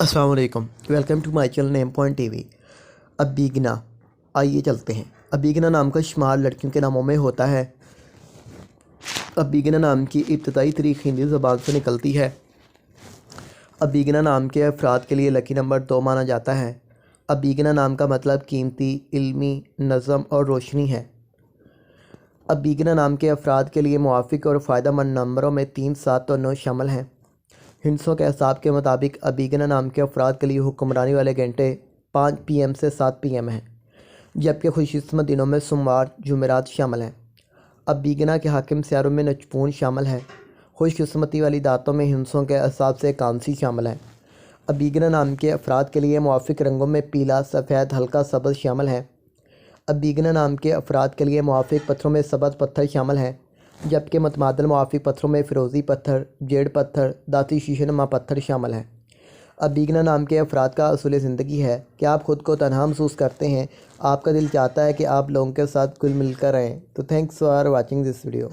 अस्सलाम वालेकुम, welcome to my channel name point TV. अबीगना, आइए चलते हैं। अबीगना नाम का शुमार लड़कियों के नामों में होता है। अबीगना नाम की इब्तदाई तारीख हिंदी ज़बान से निकलती है। अबीगना नाम के अफराद के लिए लकी नंबर 2 माना जाता है। अबीगना नाम का मतलब कीमती, इल्मी, नज़म और रोशनी है। अबीगना नाम के अफराद के लिए मुआफ़िक और फ़ायदेमंद नंबरों में 3, 7 और 9 शामिल हैं। हिंसों के हिसाब के मुताबिक अबीगना नाम के अफराद के लिए हुक्मरानी वाले घंटे 5 PM से 7 PM हैं, जबकि खुशकिस्मत दिनों में सोमवार, जुमेरात शामिल हैं। अबीगना के हाकिम सियारों में नचपून शामिल है। खुशकिस्मती वाली दातों में हिंसों के हिसाब से कांसी शामिल है। अबीगना नाम के अफराद के लिए मुआफ़िक रंगों में पीला, सफ़ेद, हल्का सब्ज़ शामिल हैं। अबीगना नाम के अफराद के लिए मुआफ़िक पत्थरों में सब्ज़ पत्थर शामिल हैं, जबकि मतमादल मुआफ़िक पत्थरों में फ़िरोज़ी पत्थर, जेड पत्थर, दाती शीशेनुमा पत्थर शामिल हैं। अबीगना नाम के अफराद का असूल ज़िंदगी है कि आप ख़ुद को तन्हा महसूस करते हैं, आपका दिल चाहता है कि आप लोगों के साथ घुल मिल कर रहें। तो thanks for watching this video.